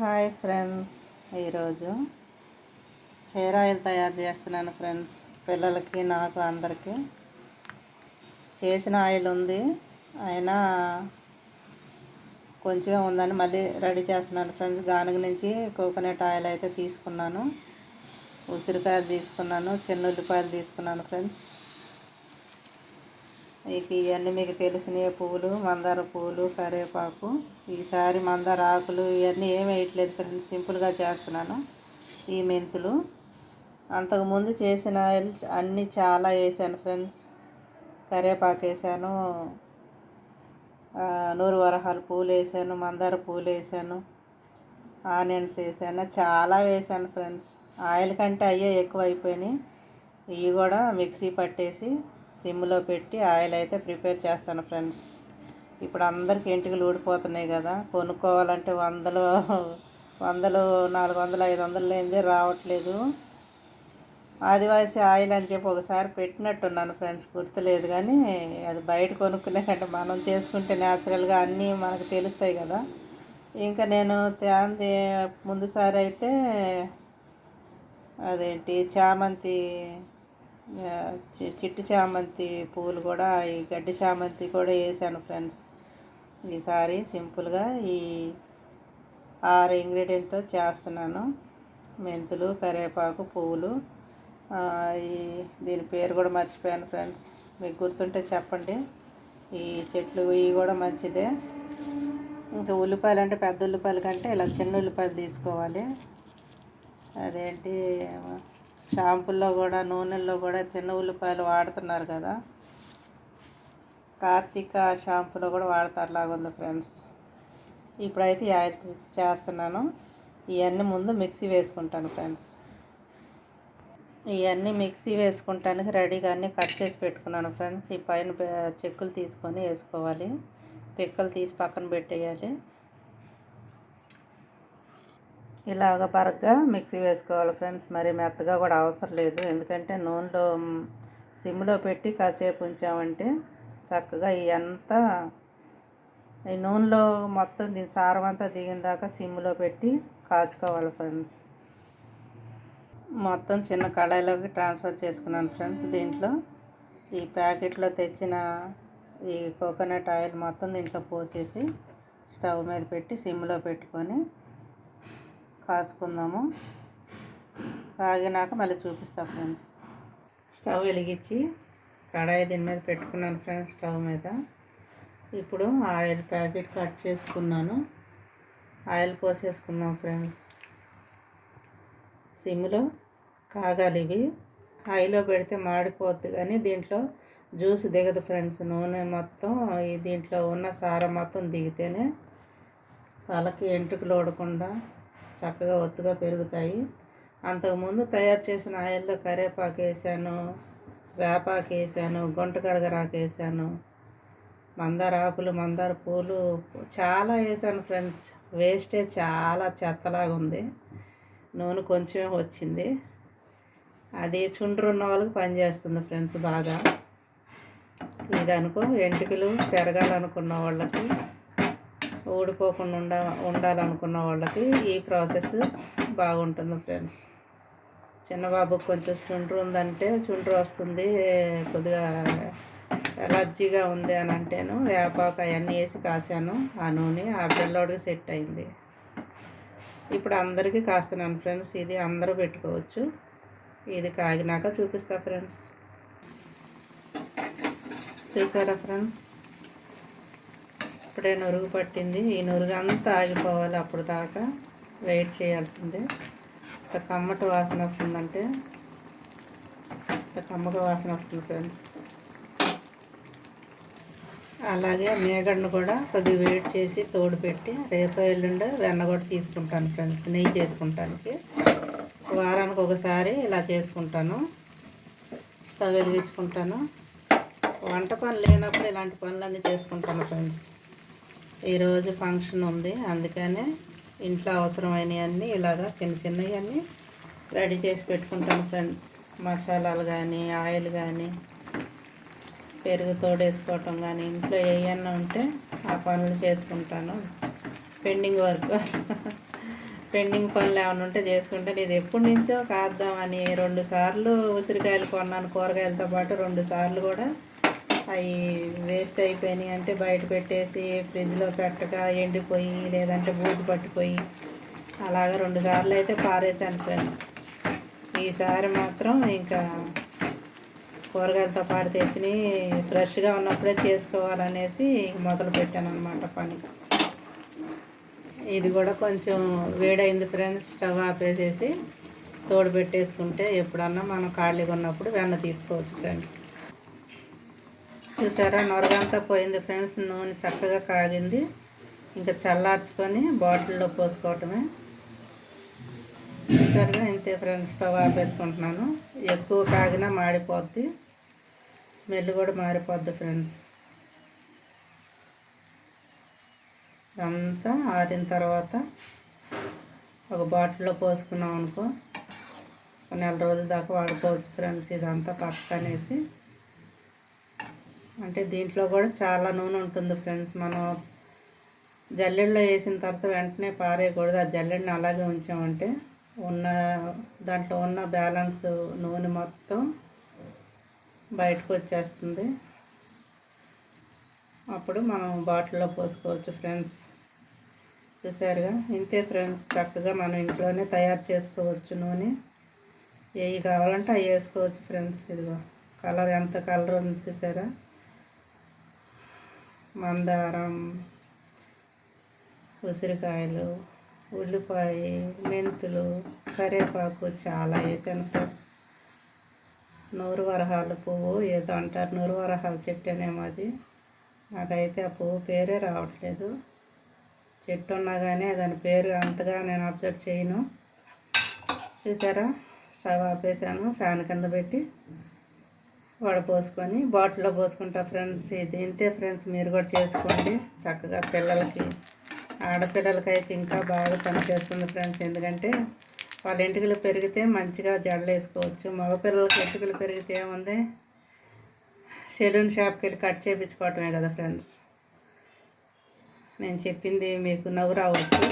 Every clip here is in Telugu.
హాయ్ ఫ్రెండ్స్, ఈరోజు హెయిర్ ఆయిల్ తయారు చేస్తున్నాను ఫ్రెండ్స్. పిల్లలకి నాకు అందరికీ చేసిన ఆయిల్ ఉంది, అయినా కొంచెమే ఉందని మళ్ళీ రెడీ చేస్తున్నాను ఫ్రెండ్స్. గానుగ నుంచి కోకోనట్ ఆయిల్ అయితే తీసుకున్నాను, ఉసిరికాయలు తీసుకున్నాను, చిన్న ఉల్లిపాయలు తీసుకున్నాను ఫ్రెండ్స్. ఇవన్నీ మీకు తెలిసిన పువ్వులు, మందార పువ్వులు, కరివేపాకు. ఈసారి మందార ఆకులు ఇవన్నీ ఏమి వేయట్లేదు ఫ్రెండ్స్, సింపుల్గా చేస్తున్నాను. ఈ మెంతులు అంతకుముందు చేసిన ఆయిల్ అన్నీ చాలా వేసాను ఫ్రెండ్స్. కరివేపాకు వేసాను, నూరు వరహాలు పూలు వేసాను, మందార పూలు వేసాను, ఆనియన్స్ వేసాను, చాలా వేసాను ఫ్రెండ్స్. ఆయిల్ కంటే అయ్యే ఎక్కువ అయిపోయినాయి. ఇవి కూడా మిక్సీ పట్టేసి సిమ్లో పెట్టి ఆయిల్ అయితే ప్రిపేర్ చేస్తాను ఫ్రెండ్స్. ఇప్పుడు అందరికీ ఎంటికలు ఊడిపోతున్నాయి కదా, కొనుక్కోవాలంటే వందలు 400 500 లేనిదే రావట్లేదు. ఆదివాసి ఆయిల్ అని చెప్పి ఒకసారి పెట్టినట్టున్నాను ఫ్రెండ్స్, గుర్తులేదు. కానీ అది బయట కొనుక్కునే కంటే మనం చేసుకుంటే న్యాచురల్గా అన్నీ మనకు తెలుస్తాయి కదా. ఇంకా నేను ముందుసారి అయితే అదేంటి చామంతి, చిట్టి చామంతి పువ్వులు కూడా, ఈ గడ్డి చామంతి కూడా వేసాను ఫ్రెండ్స్. ఈసారి సింపుల్గా ఈ 6 ఇంగ్రీడియంట్తో చేస్తున్నాను. మెంతులు, కరివేపాకు, పువ్వులు, దీని పేరు కూడా మర్చిపోయాను ఫ్రెండ్స్, మీకు గుర్తుంటే చెప్పండి. ఈ చెట్లు ఇవి కూడా మంచిదే. ఇంకా ఉల్లిపాయలు అంటే పెద్ద ఉల్లిపాయల కంటే ఇలా చిన్న ఉల్లిపాయలు తీసుకోవాలి. అదేంటి షాంపుల్లో కూడా, నూనెల్లో కూడా చిన్న ఉల్లిపాయలు వాడుతున్నారు కదా, కార్తీక షాంపూలో కూడా వాడతారు లాగుంది ఫ్రెండ్స్. ఇప్పుడైతే యాడ్ చేస్తున్నాను. ఇవన్నీ ముందు మిక్సీ వేసుకుంటాను ఫ్రెండ్స్. ఇవన్నీ మిక్సీ వేసుకుంటానికి రెడీగా అన్నీ కట్ చేసి పెట్టుకున్నాను ఫ్రెండ్స్. ఈ పైన చెక్కులు తీసుకొని వేసుకోవాలి, పిక్కలు తీసి పక్కన పెట్టేయాలి. ఇలాగ బరగ్గా మిక్సీ వేసుకోవాలి ఫ్రెండ్స్. మరి మెత్తగా కూడా అవసరం లేదు, ఎందుకంటే నూనెలో సిమ్లో పెట్టి కాసేపు ఉంచామంటే చక్కగా ఇవంతా ఈ నూనెలో మొత్తం దీని సారం అంతా దిగిన దాకా సిమ్లో పెట్టి కాచుకోవాలి ఫ్రెండ్స్. మొత్తం చిన్న కళాయిలోకి ట్రాన్స్ఫర్ చేసుకున్నాను ఫ్రెండ్స్. దీంట్లో ఈ ప్యాకెట్లో తెచ్చిన ఈ కోకోనట్ ఆయిల్ మొత్తం దీంట్లో పోసేసి స్టవ్ మీద పెట్టి సిమ్లో పెట్టుకొని కాసుకుందాము. కాగినాక మళ్ళీ చూపిస్తా ఫ్రెండ్స్. స్టవ్ వెలిగించి కడాయి దీని మీద పెట్టుకున్నాను ఫ్రెండ్స్, స్టవ్ మీద. ఇప్పుడు ఆయిల్ ప్యాకెట్ కట్ చేసుకున్నాను, ఆయిల్ పోసేసుకుందాం ఫ్రెండ్స్. సిమ్లో కాగాలి ఇవి. హైలో పెడితే మాడిపోద్ది, కానీ దీంట్లో జ్యూస్ దిగదు ఫ్రెండ్స్. నూనె మొత్తం దీంట్లో ఉన్న సారం మొత్తం దిగితేనే తలకి ఎంట్రుకలు ఊడకుండా చక్కగా ఒత్తుగా పెరుగుతాయి. అంతకుముందు తయారు చేసిన ఆయిల్లో కరివేపాకు వేసాను, వేపాకు వేసాను, గుంట కరగరాకు వేసాను, మందార ఆకులు, మందార పూలు చాలా వేసాను ఫ్రెండ్స్. వేస్టే, చాలా చెత్తలాగా ఉంది. నూనె కొంచెమే వచ్చింది. అది చుండ్రు ఉన్న వాళ్ళకి పనిచేస్తుంది ఫ్రెండ్స్ బాగా. ఇది అనుకో ఎంటికలు పెరగాలనుకున్న వాళ్ళకి, ఊడిపోకుండా ఉండాలనుకున్న వాళ్ళకి ఈ ప్రాసెస్ బాగుంటుంది ఫ్రెండ్స్. చిన్నబాబుకి కొంచెం చుండ్రు ఉందంటే, చుండ్రు వస్తుంది, కొద్దిగా ఎలర్జీగా ఉంది అని అంటేను వేపాకు అవన్నీ వేసి కాసాను. ఆ నూనె ఆ పిల్లోడికి సెట్ అయింది. ఇప్పుడు అందరికీ కాస్తున్నాను ఫ్రెండ్స్. ఇది అందరూ పెట్టుకోవచ్చు. ఇది కాగినాక చూపిస్తా ఫ్రెండ్స్. చూసారా ఫ్రెండ్స్, ఇప్పుడే నురుగు పట్టింది. ఈ నురుగు అంతా ఆగిపోవాలి, అప్పుడు దాకా వెయిట్ చేయాల్సిందే. ఇంత కమ్మటి వాసన వస్తుందంటే, ఇంత కమ్మటి వాసన వస్తుంది ఫ్రెండ్స్. అలాగే మేగడను కూడా కొద్దిగా వెయిట్ చేసి తోడు పెట్టి రేపు ఎల్లుండి వెన్న కూడా తీసుకుంటాను ఫ్రెండ్స్, నెయ్యి చేసుకుంటానికి. వారానికి ఒకసారి ఇలా చేసుకుంటాను. స్టవ్ వెలిగించుకుంటాను. వంట పని లేనప్పుడు ఇలాంటి పనులన్నీ చేసుకుంటాను ఫ్రెండ్స్. ఈరోజు ఫంక్షన్ ఉంది, అందుకనే ఇంట్లో అవసరమైనవన్నీ ఇలాగా చిన్న చిన్నవన్నీ రెడీ చేసి పెట్టుకుంటాను ఫ్రెండ్స్. మసాలాలు కానీ, ఆయిల్ కానీ, పెరుగు తోడేసుకోవటం కానీ, ఇంట్లో ఏమన్నా ఉంటే ఆ పనులు చేసుకుంటాను. పెండింగ్ వర్క్ పెండింగ్ పనులు ఏమైనా ఉంటే చేసుకుంటే ఇది ఎప్పటి నుంచో కాద్దామని 2 సార్లు ఉసిరికాయలు కొన్నాను కూరగాయలతో పాటు 2 సార్లు కూడా అవి వేస్ట్ అయిపోయినాయి. అంటే బయట పెట్టేసి ఫ్రిడ్జ్లో పెట్టక ఎండిపోయి లేదంటే బూజు పట్టిపోయి అలాగా 2 సార్లు అయితే పారేసాను ఫ్రెండ్స్. ఈసారి మాత్రం ఇంకా కూరగాయలతో పాటు తెచ్చి ఫ్రెష్గా ఉన్నప్పుడే చేసుకోవాలనేసి మొదలు పెట్టాను అనమాట పని. ఇది కూడా కొంచెం వేడైంది ఫ్రెండ్స్. స్టవ్ ఆపేసేసి తోడు పెట్టేసుకుంటే ఎప్పుడన్నా మనం ఖాళీగా ఉన్నప్పుడు వెన్న తీసుకోవచ్చు ఫ్రెండ్స్. చూసారా నొరగంతా పోయింది ఫ్రెండ్స్. నూనె చక్కగా కాగింది. ఇంకా చల్లార్చుకొని బాటిల్లో పోసుకోవటమే. చూసారుగా ఇంతే ఫ్రెండ్స్. స్టవ్ ఆపేసుకుంటున్నాను. ఎక్కువ కాగినా మాడిపోద్ది, స్మెల్ కూడా మారిపోద్ది ఫ్రెండ్స్. అంతా ఆరిన తర్వాత ఒక బాటిల్లో పోసుకున్నాం అనుకో నెల రోజుల దాకా వాడుకోవచ్చు ఫ్రెండ్స్. ఇదంతా పక్కనేసి అంటే దీంట్లో కూడా చాలా నూనె ఉంటుంది ఫ్రెండ్స్. మనం జల్లెడలో వేసిన తర్వాత వెంటనే పారేయకూడదు. ఆ జల్లెడని అలాగే ఉంచామంటే దాంట్లో ఉన్న బ్యాలెన్స్ నూనె మొత్తం బయటకు వచ్చేస్తుంది. అప్పుడు మనం బాటిల్లో పోసుకోవచ్చు ఫ్రెండ్స్. చూసారుగా ఇంతే ఫ్రెండ్స్. చక్కగా మనం ఇంట్లోనే తయారు చేసుకోవచ్చు. నూనె ఏవి కావాలంటే అవి వేసుకోవచ్చు ఫ్రెండ్స్. ఇదిగో కలర్ ఎంత కలర్ ఉంది చూసారా. మందారం, ఉసిరికాయలు, ఉల్లిపాయ, మెంతులు, కరివేపాకు చాలా వేసాను ఫ్రెండ్స్. నూరు వరహాల పువ్వు ఏదో అంటారు, నూరు వరహాల చెట్టు అనేమో అది. నాకైతే ఆ పువ్వు పేరే రావట్లేదు. చెట్టు ఉన్నా కానీ దాని పేరు అంతగా నేను అబ్జర్వ్ చేయను. చూసారా స్టవ్ ఆపేసాను. ఫ్యాన్ కింద పెట్టి వడపోసుకొని బాటిల్లో పోసుకుంటా ఫ్రెండ్స్. ఇది ఇంతే ఫ్రెండ్స్. మీరు కూడా చేసుకోండి చక్కగా. పిల్లలకి ఆడపిల్లలకి అయితే ఇంకా బాగా పనిచేస్తుంది ఫ్రెండ్స్. ఎందుకంటే వాళ్ళ ఎంటుకలు పెరిగితే మంచిగా జడలు వేసుకోవచ్చు. మగపిల్లలకి ఎంటుకలు పెరిగితే ఏముంది, సెలూన్ షాప్కి వెళ్ళి కట్ చేయించుకోవటమే కదా ఫ్రెండ్స్. నేను చెప్పింది మీకు నవ్వు రావచ్చు,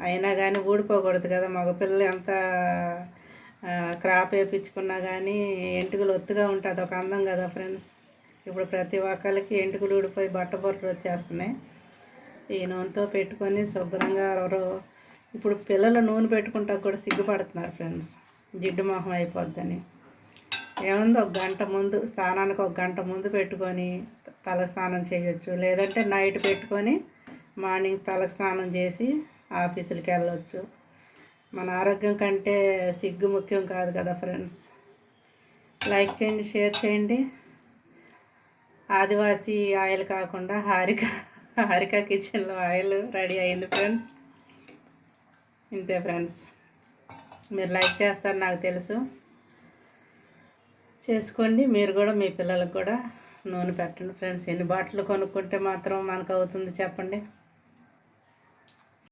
అయినా కానీ ఊడిపోకూడదు కదా. మగపిల్లలు ఎంత క్రాప్ వేయించుకున్నా కానీ ఎంటుకలు ఒత్తుగా ఉంటుంది, ఒక అందం కదా ఫ్రెండ్స్. ఇప్పుడు ప్రతి ఒక్కరికి ఎంటుకలు ఊడిపోయి బట్టబొట్టలు వచ్చేస్తున్నాయి. ఈ నూనెతో పెట్టుకొని శుభ్రంగా ఇప్పుడు పిల్లలు నూనె పెట్టుకుంటా కూడా సిగ్గుపడుతున్నారు ఫ్రెండ్స్, జిడ్డు మొహం అయిపోద్దని. ఏముంది, ఒక గంట ముందు స్నానానికి ఒక గంట ముందు పెట్టుకొని తల స్నానం చేయొచ్చు. లేదంటే నైట్ పెట్టుకొని మార్నింగ్ తల స్నానం చేసి ఆఫీసులకి వెళ్ళవచ్చు. మన ఆరోగ్యం కంటే సిగ్గు ముఖ్యం కాదు కదా ఫ్రెండ్స్. లైక్ చేయండి, షేర్ చేయండి. ఆదివాసీ ఆయిల్ కాకుండా హారిక కిచెన్లో ఆయిల్ రెడీ అయింది ఫ్రెండ్స్. ఇంతే ఫ్రెండ్స్. మీరు లైక్ చేస్తారు నాకు తెలుసు, చేసుకోండి. మీరు కూడా మీ పిల్లలకు కూడా నూనె పెట్టండి ఫ్రెండ్స్. ఎన్ని బాటిల్ కొనుక్కుంటే మాత్రం మనకు అవుతుంది చెప్పండి.